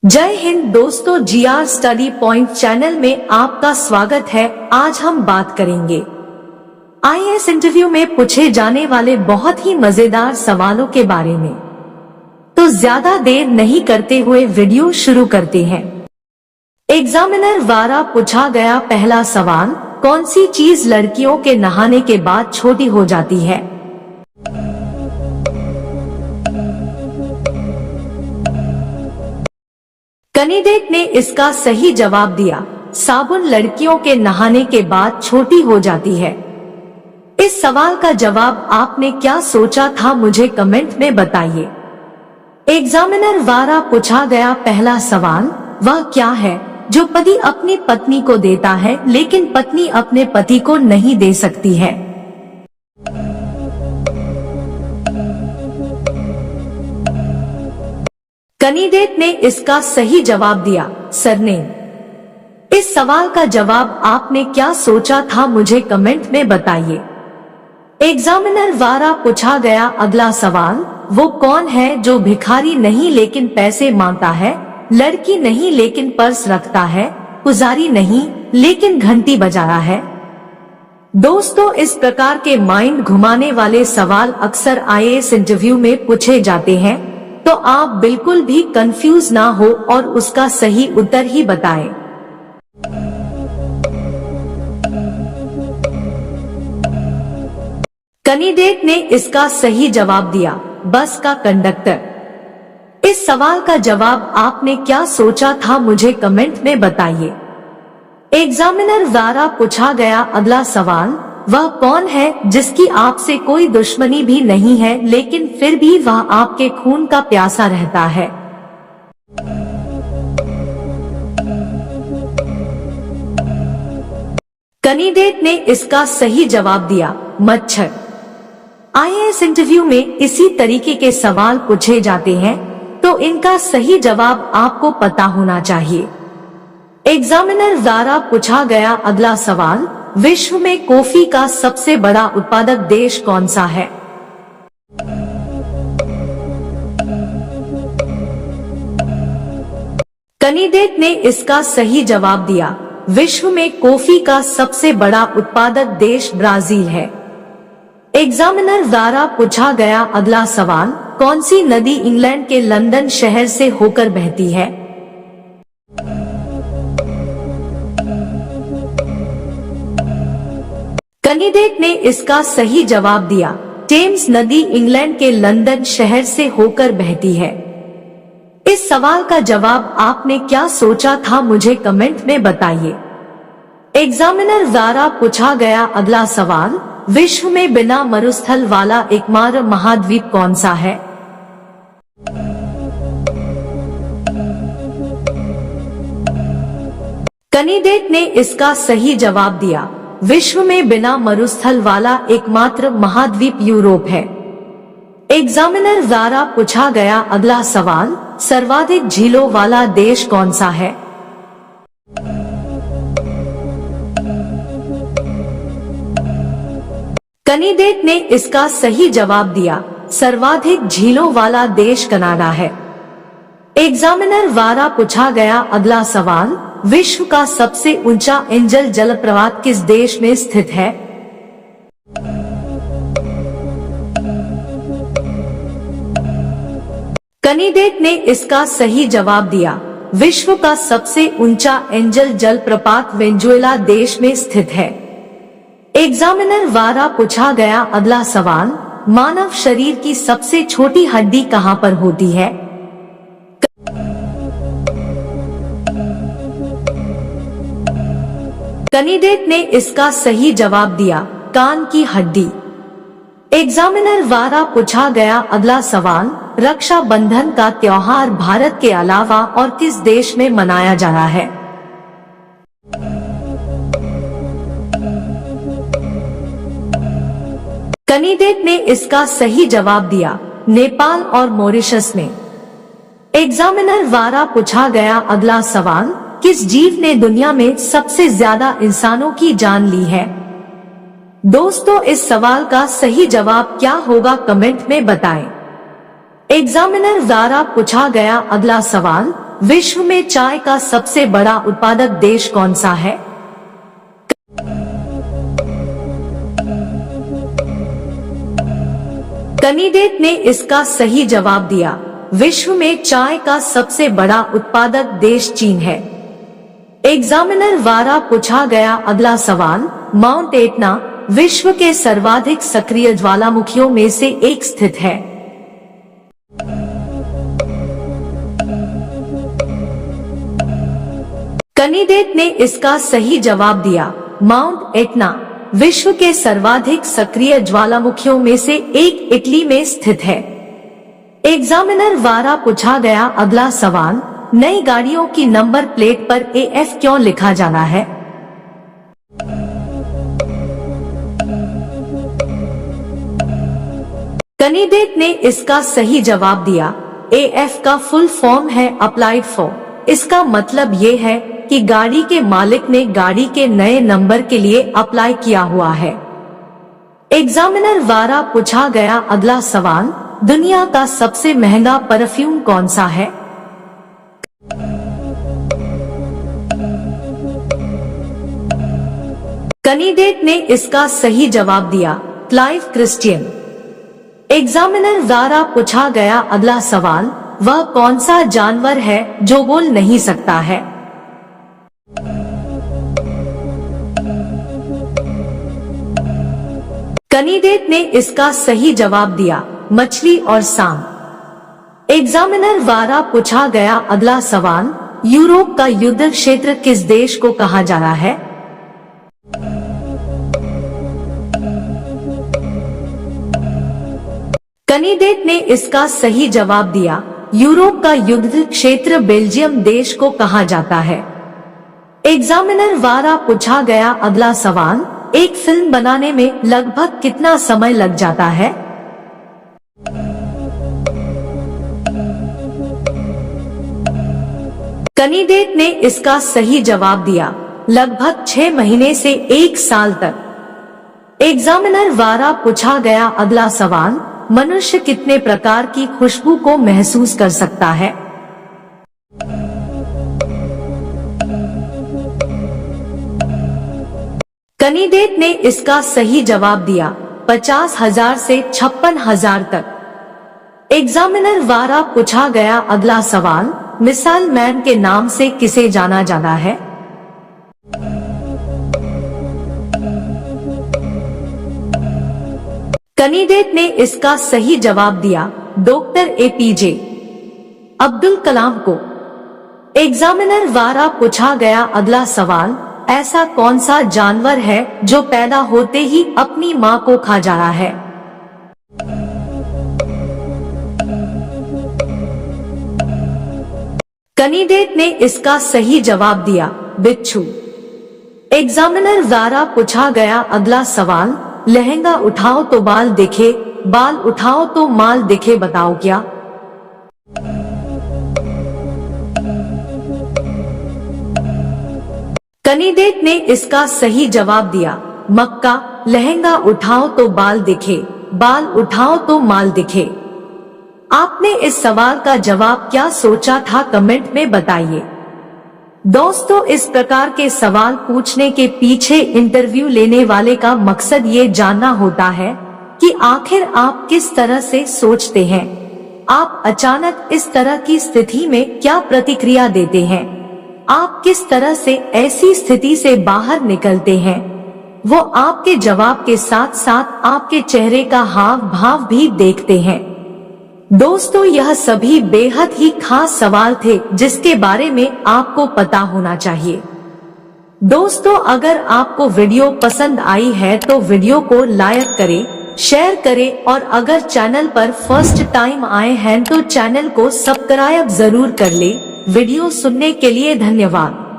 जय हिंद दोस्तों, GR study point channel में आपका स्वागत है। आज हम बात करेंगे आईएएस इंटरव्यू में पूछे जाने वाले बहुत ही मजेदार सवालों के बारे में। तो ज्यादा देर नहीं करते हुए वीडियो शुरू करते हैं। एग्जामिनर द्वारा पूछा गया पहला सवाल, कौन सी चीज लड़कियों के नहाने के बाद छोटी हो जाती है? कैंडिडेट ने इसका सही जवाब दिया, साबुन लड़कियों के नहाने के बाद छोटी हो जाती है। इस सवाल का जवाब आपने क्या सोचा था, मुझे कमेंट में बताइए। एग्जामिनर द्वारा पूछा गया पहला सवाल, वह क्या है जो पति अपनी पत्नी को देता है लेकिन पत्नी अपने पति को नहीं दे सकती है? कैंडिडेट ने इसका सही जवाब दिया, सरनेम। इस सवाल का जवाब आपने क्या सोचा था, मुझे कमेंट में बताइए। एग्जामिनर द्वारा पूछा गया अगला सवाल, वो कौन है जो भिखारी नहीं लेकिन पैसे मांगता है, लड़की नहीं लेकिन पर्स रखता है, पुजारी नहीं लेकिन घंटी बजाता है? दोस्तों, इस प्रकार के माइंड घुमाने वाले सवाल अक्सर आईएएस इंटरव्यू में पूछे जाते हैं, तो आप बिल्कुल भी कंफ्यूज ना हो और उसका सही उत्तर ही बताएं। कैंडिडेट ने इसका सही जवाब दिया, बस का कंडक्टर। इस सवाल का जवाब आपने क्या सोचा था, मुझे कमेंट में बताइए। एग्जामिनर द्वारा पूछा गया अगला सवाल, वह कौन है जिसकी आपसे कोई दुश्मनी भी नहीं है लेकिन फिर भी वह आपके खून का प्यासा रहता है? कैंडिडेट ने इसका सही जवाब दिया, मच्छर। आईएएस इंटरव्यू में इसी तरीके के सवाल पूछे जाते हैं, तो इनका सही जवाब आपको पता होना चाहिए। एग्जामिनर द्वारा पूछा गया अगला सवाल, विश्व में कॉफी का सबसे बड़ा उत्पादक देश कौन सा है? कैंडिडेट ने इसका सही जवाब दिया, विश्व में कॉफी का सबसे बड़ा उत्पादक देश ब्राजील है। एग्जामिनर द्वारा पूछा गया अगला सवाल, कौन सी नदी इंग्लैंड के लंदन शहर से होकर बहती है? कैंडिडेट ने इसका सही जवाब दिया, टेम्स नदी इंग्लैंड के लंदन शहर से होकर बहती है। इस सवाल का जवाब आपने क्या सोचा था, मुझे कमेंट में बताइए। एग्जामिनर द्वारा पूछा गया अगला सवाल, विश्व में बिना मरुस्थल वाला एकमात्र महाद्वीप कौन सा है? कैंडिडेट ने इसका सही जवाब दिया, विश्व में बिना मरुस्थल वाला एकमात्र महाद्वीप यूरोप है। एग्जामिनर द्वारा पूछा गया अगला सवाल, सर्वाधिक झीलों वाला देश कौन सा है? कैंडिडेट ने इसका सही जवाब दिया, सर्वाधिक झीलों वाला देश कनाडा है। एग्जामिनर द्वारा पूछा गया अगला सवाल, विश्व का सबसे ऊंचा एंजल जलप्रपात किस देश में स्थित है? कैंडिडेट ने इसका सही जवाब दिया, विश्व का सबसे ऊंचा एंजल जलप्रपात वेनेजुएला देश में स्थित है। एग्जामिनर द्वारा पूछा गया अगला सवाल, मानव शरीर की सबसे छोटी हड्डी कहां पर होती है? कैंडिडेट ने इसका सही जवाब दिया, कान की हड्डी। एग्जामिनर द्वारा पूछा गया अगला सवाल, रक्षाबंधन का त्योहार भारत के अलावा और किस देश में मनाया जा रहा है? कैंडिडेट ने इसका सही जवाब दिया, नेपाल और मॉरिशस में। एग्जामिनर द्वारा पूछा गया अगला सवाल, किस जीव ने दुनिया में सबसे ज्यादा इंसानों की जान ली है? दोस्तों, इस सवाल का सही जवाब क्या होगा, कमेंट में बताएं। एग्जामिनर द्वारा पूछा गया अगला सवाल, विश्व में चाय का सबसे बड़ा उत्पादक देश कौन सा है? कैंडिडेट ने इसका सही जवाब दिया। विश्व में चाय का सबसे बड़ा उत्पादक देश चीन है। एग्जामिनर द्वारा पूछा गया अगला सवाल, माउंट एटना विश्व के सर्वाधिक सक्रिय ज्वालामुखियों में से एक स्थित है। कैंडिडेट ने इसका सही जवाब दिया। माउंट एटना विश्व के सर्वाधिक सक्रिय ज्वालामुखियों में से एक इटली में स्थित है। एग्जामिनर द्वारा पूछा गया अगला सवाल, नई गाड़ियों की नंबर प्लेट पर AF क्यों लिखा जाना है? कैंडिडेट ने इसका सही जवाब दिया। AF का फुल फॉर्म है अप्लाइड फॉर। इसका मतलब ये है कि गाड़ी के मालिक ने गाड़ी के नए नंबर के लिए अप्लाई किया हुआ है। एग्जामिनर द्वारा पूछा गया अगला सवाल, दुनिया का सबसे महंगा परफ्यूम कौन सा है? कैंडिडेट ने इसका सही जवाब दिया। Clive Christian. एग्जामिनर द्वारा पूछा गया अगला सवाल, वह कौन सा जानवर है जो बोल नहीं सकता है? कैंडिडेट ने इसका सही जवाब दिया। मछली और सांप। एग्जामिनर द्वारा पूछा गया अगला सवाल, यूरोप का युद्ध क्षेत्र किस देश को कहा जाता है? कैंडिडेट ने इसका सही जवाब दिया। यूरोप का युद्ध क्षेत्र बेल्जियम देश को कहा जाता है। एग्जामिनर द्वारा पूछा गया अगला सवाल, एक फिल्म बनाने में लगभग कितना समय लग जाता है? कैंडिडेट ने इसका सही जवाब दिया। लगभग 6 महीने से 1 साल तक। एग्जामिनर द्वारा पूछा गया अगला सवाल, मनुष्य कितने प्रकार की खुशबू को महसूस कर सकता है? कैंडिडेट ने इसका सही जवाब दिया। 50,000 से 56,000 तक। एग्जामिनर द्वारा पूछा गया अगला सवाल, मिसाइल मैन के नाम से किसे जाना जाता है? कैंडिडेट ने इसका सही जवाब दिया। डॉक्टर APJ अब्दुल कलाम को। एग्जामिनर द्वारा पूछा गया अगला सवाल, ऐसा कौन सा जानवर है जो पैदा होते ही अपनी मां को खा जाता है? कैंडिडेट ने इसका सही जवाब दिया। बिच्छू। एग्जामिनर द्वारा पूछा गया अगला सवाल, लहंगा उठाओ तो बाल दिखे, बाल उठाओ तो माल दिखे, बताओ क्या? कैंडिडेट ने इसका सही जवाब दिया। मक्का। लहंगा उठाओ तो बाल दिखे, बाल उठाओ तो माल दिखे। आपने इस सवाल का जवाब क्या सोचा था, कमेंट में बताइए। दोस्तों, इस प्रकार के सवाल पूछने के पीछे इंटरव्यू लेने वाले का मकसद ये जानना होता है कि आखिर आप किस तरह से सोचते हैं। आप अचानक इस तरह की स्थिति में क्या प्रतिक्रिया देते हैं? आप किस तरह से ऐसी स्थिति से बाहर निकलते हैं? वो आपके जवाब के साथ साथ आपके चेहरे का हाव भाव भी देखते हैं। दोस्तों, यह सभी बेहद ही खास सवाल थे जिसके बारे में आपको पता होना चाहिए। दोस्तों, अगर आपको वीडियो पसंद आई है तो वीडियो को लाइक करें, शेयर करें और अगर चैनल पर फर्स्ट टाइम आए हैं तो चैनल को सब्सक्राइब जरूर कर ले। वीडियो सुनने के लिए धन्यवाद।